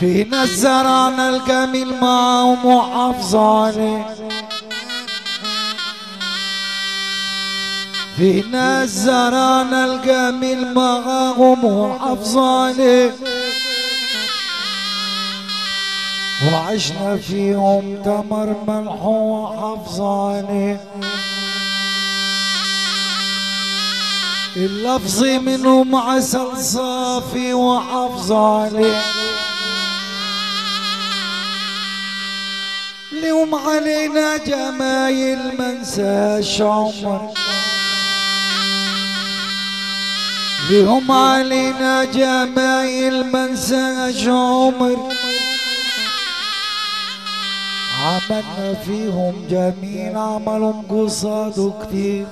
فينا الزرعنا الجميل معه محافظة عليه، فينا الزرعنا الجميل معه محافظة عليه، وعشنا فيهم تمر ملح وحافظة عليه، اللفظ منهم عسل صافي وحافظة عليه، اليوم علينا جمايل منساش عمر، اليوم علينا جمايل منساش عمر، عملنا فيهم جميل عملهم قصاده كتير،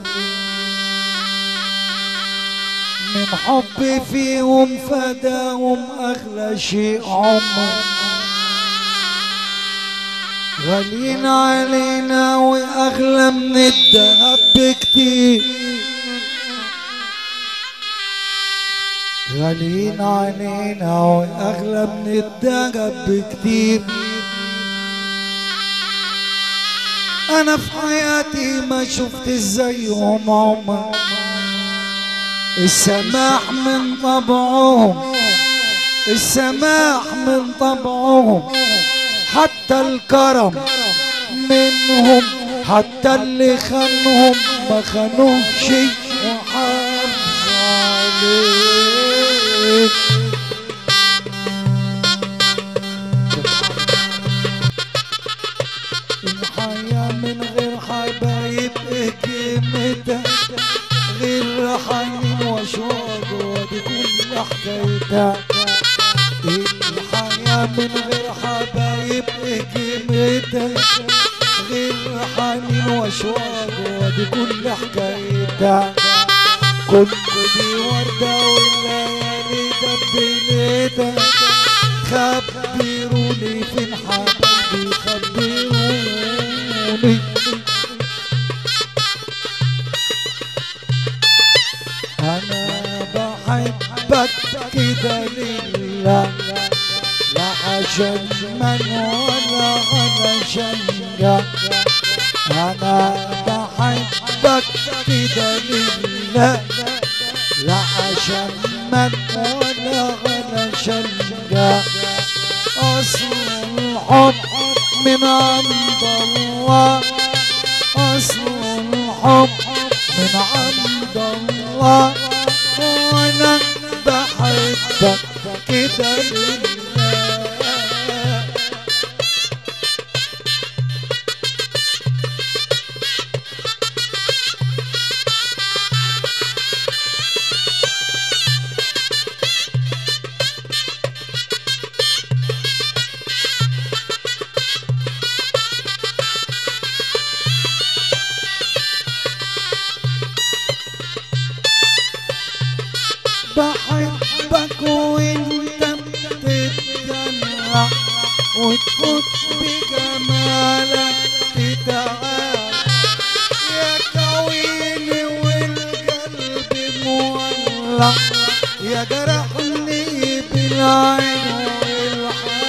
من حب فيهم فداهم أغلى شيء عمر، غاليين علينا وأغلى من الدهب بكتير، غاليين علينا وأغلى من الدهب بكتير. أنا في حياتي ما شفت زيهم عمر، السماح من طبعهم، السماح من طبعهم، حتى الكرم منهم، حتى اللي خانهم ما خانوش وحافظ عليه. الحياة من غير حبايب ايه قيمتها، غير حنين وشوق ودي كل حكايتها. الحياة من غير حبايب ايه قيمتها، غير حنين وشوق ودي كل حكايتها. كنت دي وردة والليالي دبلتها، خبروني فين حبايبي خبروني. أنا بحبك كده لله، لا عشان من ولا علشان جا. أنا بحبك كده لله، لا عشان من ولا علشان جا. أصل الحب من عند الله، أصل الحب من عند الله، وأنا بحبك كده لله. بحبك وانت بتتدلع وتفوت بجمالك تتعال، يا كويني والقلب مولع، يا جرحني بالعين والحاجب.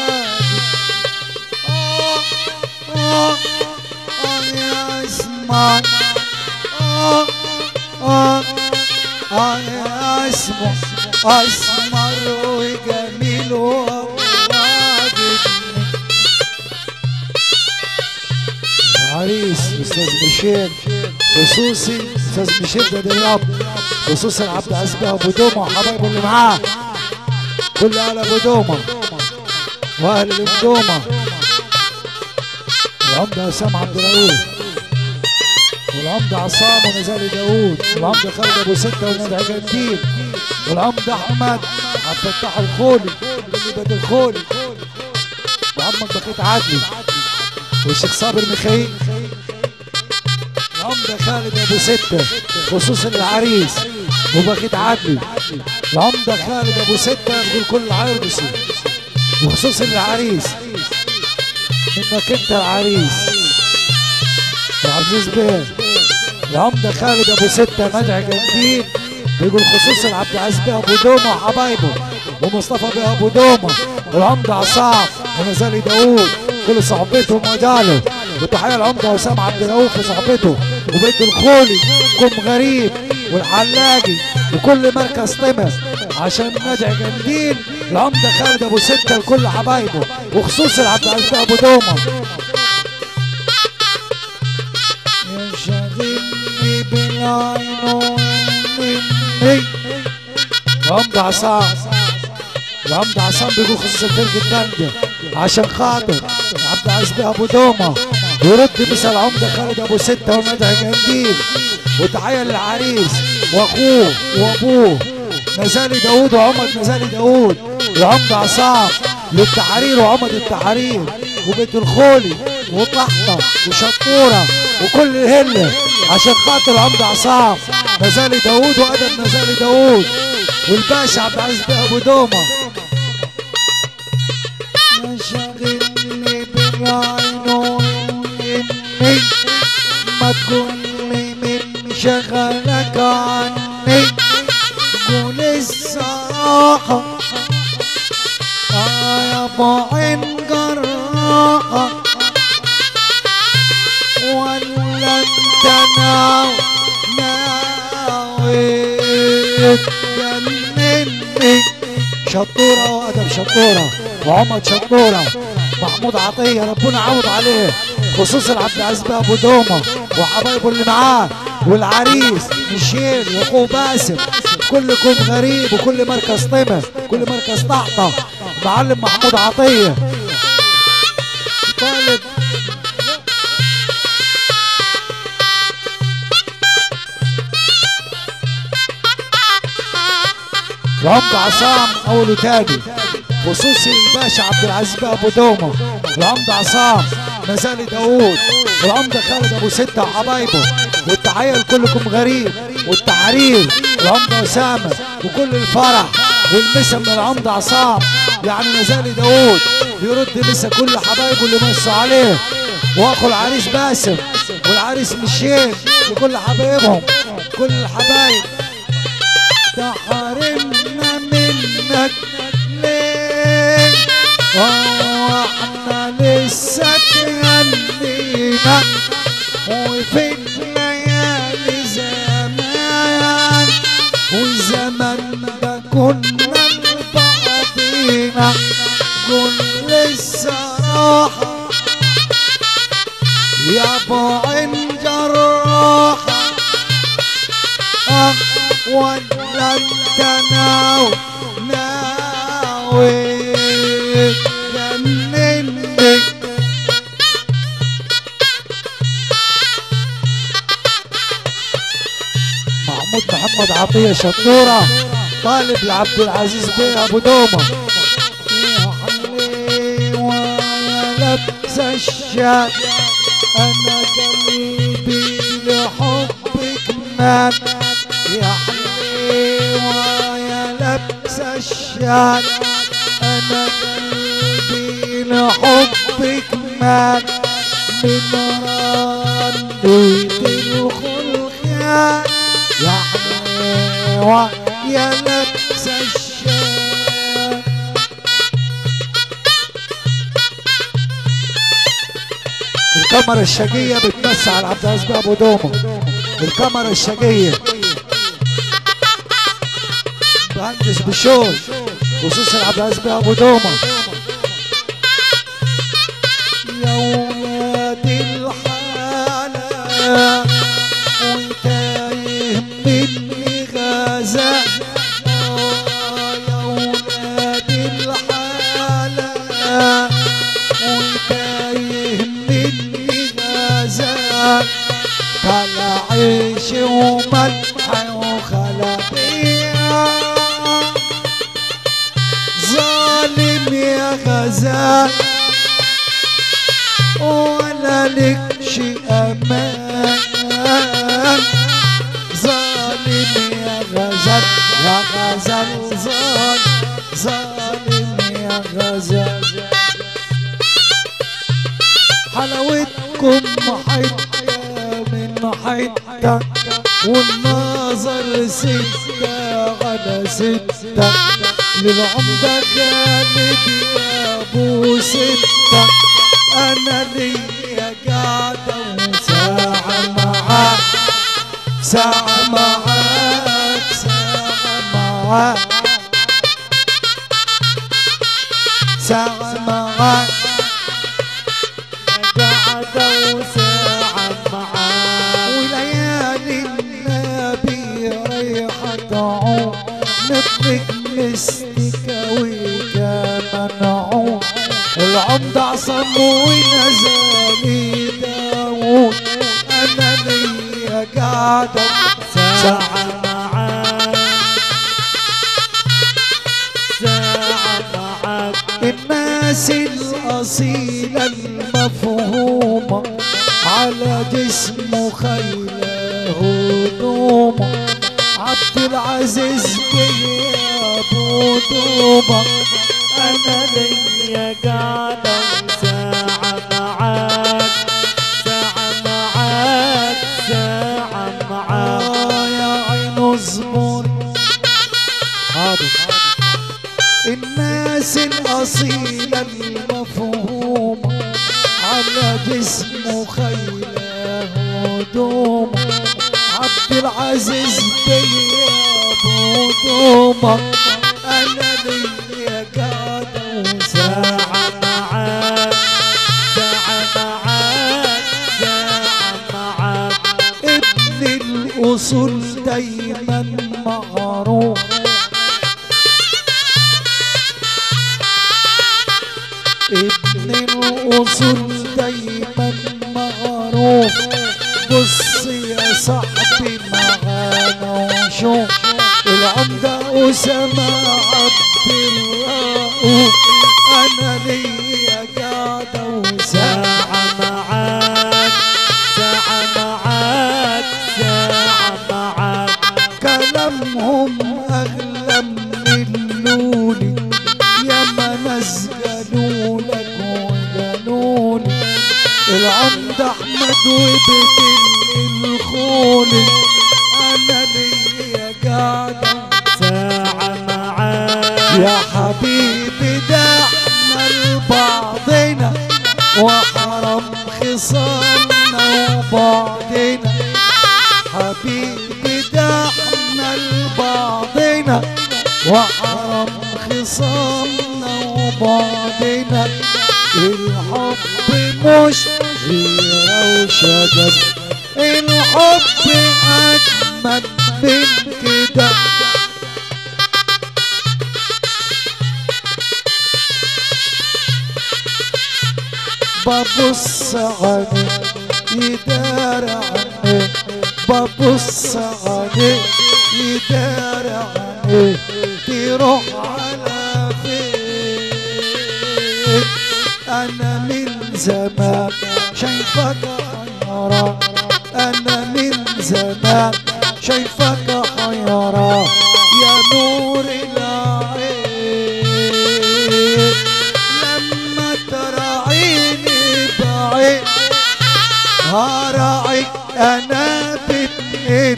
يا اسمع، يا اسمع اسمر وجميل وواجبني. عريس استاذ ميشيل خصوصي، استاذ ميشيل ده دياب خصوصا عبد العزيز ابو دومه وحبايبه اللي معاه. كل اهل ابو دومه واهل المدومه، العمده اسام عبد الرؤوف، والعمده عصام ونزالي داوود، والعمده خالد ابو سته وندعي جنديل، والعمده احمد عبد الفتاح الخولي اللي الخولي، وعمك بقيت عدلي، والشيخ صابر ميخائيل، العمده خالد ابو سته خصوصا العريس وبقيت عدلي، العمده خالد ابو سته بقول كل العرس وخصوصا العريس منك انت العريس وعزيز بيه، العمده خالد ابو سته مدعي جنديل بيقول خصوصا عبد العزيز بيه ابو دومه وحبايبه ومصطفى بيه ابو دومه، والعمده عصام ونزالي داوود كل صحبتهم وجاله، وتحيه العمده وسام عبد الرؤوف وصحبته وبيت الخولي كم غريب والحلاجي وكل مركز طمس عشان نجع جنديل، العمده خالد ابو سته لكل حبايبه وخصوصا عبد العزيز ابو دومه. يا شاغلني بالعين مني العمده عصام، العمده عصام بيقول خصوصا فرقه الدنجه عشان خاطر عبد العزيز ابو دومه، ويرد مثل العمده خالد ابو سته وندعي جنديل، وتحيه للعريس واخوه وابوه نزالي داوود وعمد نزالي داوود، العمده عصام للتحرير وعمد التحرير وبيت الخولي وطحطه وشطوره وكل الهله عشان خاطر العمده عصام نزالي داوود وادم نزالي داوود والباشا عبد العزيز ابو دومه. يا شاغلني بالعين مني ما تقولي من شغلك عني، قول الصراحة يا ابو عين جراحة ولا انت ناوي تجنني. شطورة وادم شطورة وعمد شطورة محمود عطية ربنا عوض عليه خصوصا عبد العزيز ابو دومه وحبايبه اللي معاه والعريس ميشيل واخوه باسم كلكم غريب وكل مركز طمس كل مركز طحطه معلم محمود عطيه طالب العمده عصام اول وتاجي خصوصي الباشا عبد العزيز ابو دومه، العمده عصام نزالي داوود، والعمده خالد ابو سته وحبايبه، والتحيه لكلكم غريب والتحرير العمده اسامه وكل الفرح والمسا من العمده عصام يعني نزالي داوود بيرد مسا كل حبايبه اللي مسوا عليه، واخو العريس باسم والعريس ميشيل لكل حبايبهم كل الحبايب. تحرمنا منك ليه واحنا لسه تغنينا وفي الليالي زمان والزمن ده كنا لبعضينا، كل الصراحة يا ابو عين جراحة ولا انت ناوي جنني. محمود محمد عطيه شطوره طالب لعبد العزيز بيه ابو دومه. يا حليوه يا لبس الشام انا قلبي لحبك مات، يا حليوه يا لبس الشام انا قلبي لحبك مات، من رنيت الخلخال يا حليوه يا لبس الشام. الكاميرا الشقية بتمسي على عبد العزيز ابو دومه، الكاميرا الشقية مهندس بشوي خصوصا عبد العزيز ابو دومه. يا ولاد الحلال وتايه مني غزال، يا ولاد وتايه مني غزال خلا عيش وملح وخلقية ظالم يا غزال ولا لكش امان ظالم يا غزال يا غزال ظالم يا غزال حلاوتكم حتة من حتة والنظر ستة على ستة للعمدة خالد يا ابو ستة انا ليا قاعدة وساعة معاك ساعة معاك ساعة معاك ساعة معاك قعدة وساعة معاك وليالي النبي رايحة تعود نطلق مستكة وكمان نعود العمدة عصام ونزالي داود انا ليا قاعدة ساعة معاك ساعة معاك الناس الأصيلة المفهومة على جسمه خيله هدومه عبد العزيز بيه ابو دوبه انا ليا قاعدة وساعة معاك ساعة معاك ساعة معاك يا عين اصبر حاضر الناس الأصيلة المفهومة على جسمه خيله هدومه عبد العزيز بيه ابو دوبه انا ليا قاعدة ساعة معاك ساعة معاك ساعة معاك ابن الأصول دايما معروف ابن الأصول دايما معروف بص يا صاحبي معانا وشوف العمدة أسامة عبد الرؤوف أنا ليا قاعدة وساعة معاك ساعة معاك ساعة معاك كلامهم أغلى من اللولي يا ما ناس قالوا لك وقالوا لي العمدة أحمد وبيت الخولي أنا ليا قاعدة ساعة معاك يا حبيبي ده احنا لبعضنا وحرم خصامنا وبعضنا حبيبي ده احنا لبعضنا وحرم خصامنا وبعضنا الحب مش غيرة وشجر الحب أجمل من كده ببص عليه يدار عنه ببص عليه يدار عنه تروح على فين انا من زمان شايفك حيران انا من زمان شايفك حيران يا نور العين لما تراعيني بعيد هراعيك انا باتنين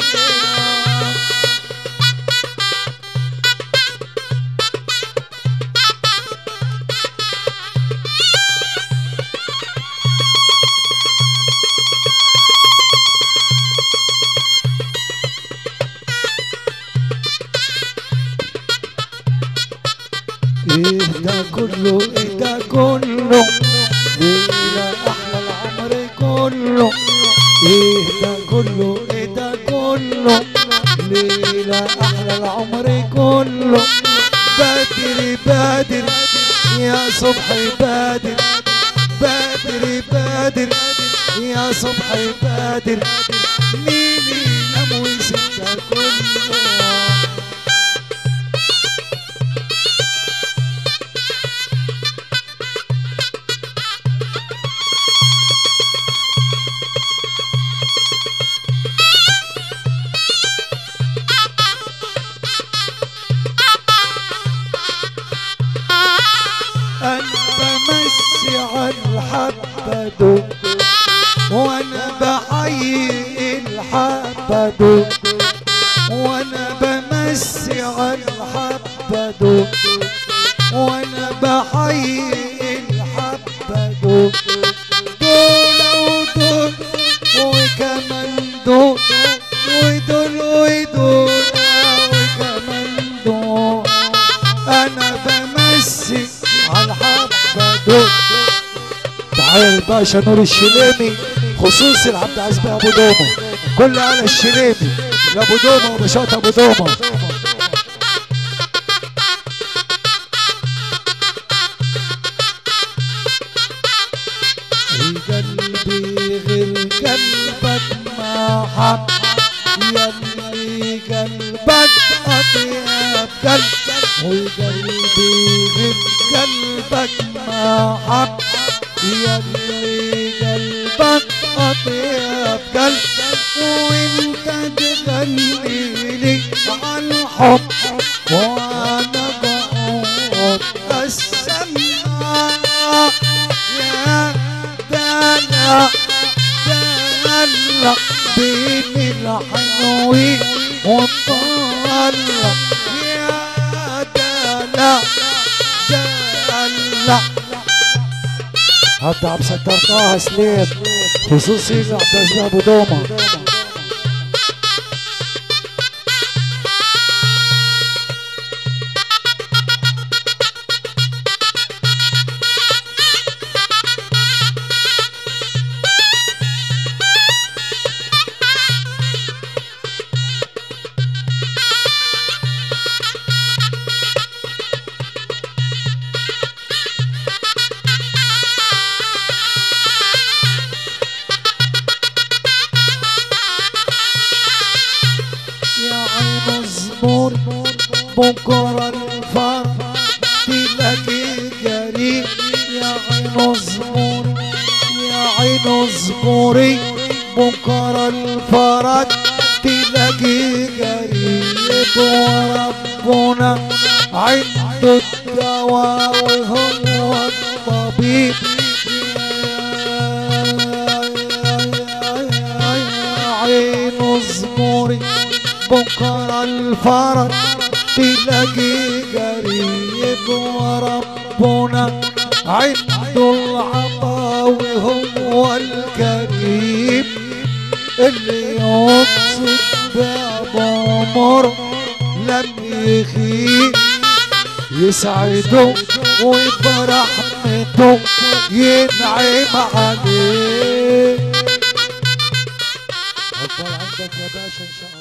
ايه ده كله ايه ده كله ليلة احلى العمر كله ايه ده كله ايه ده كله ليلة احلى العمر كله بدري بدري يا صبحي بادر بادر بادر يا صبحي بادر مين ينام ويسيبها كله. أنا بمسي عالحبة وأنا بحيي الحبة وأنا بمسي عالحبة وأنا بحيي الحبة دول ودول وكمان دول ودول ودول وكمان دول. أنا بمسي عالحبة دول. تعال الباشا نور الشليمي خصوصي العبد العزيز ابو دومه كل على الشليمي لابو دومه وبشوت ابو دومه. قلبي غير قلبك ما حب يلي قلبك اطيب قلب وقلبي غير قلبك ما حب يلي قلبك اطيب قلب وانت تغني لي عالحب وانا بقعد اسمع يا دلع دلع بين الحلوين وطلع يا دلع دلع. حتى عم ستر طه سليم خصوصي عبد العزيز ابو دومه. بكرة الفرح تلاقي قريب يا عين اصبري يا عين اصبري بكرة الفرح تلاقي قريب وربنا عنده الدواء وهو الطبيب. يا عين اصبري بكرة الفرح تلاقي قريب وربنا عنده العطا وهو الكريم اللي يقصد بابا مر لم يخيب يسعده وبرحمته ينعم عليه. اتفضل عندك يا باشا ان شاء الله.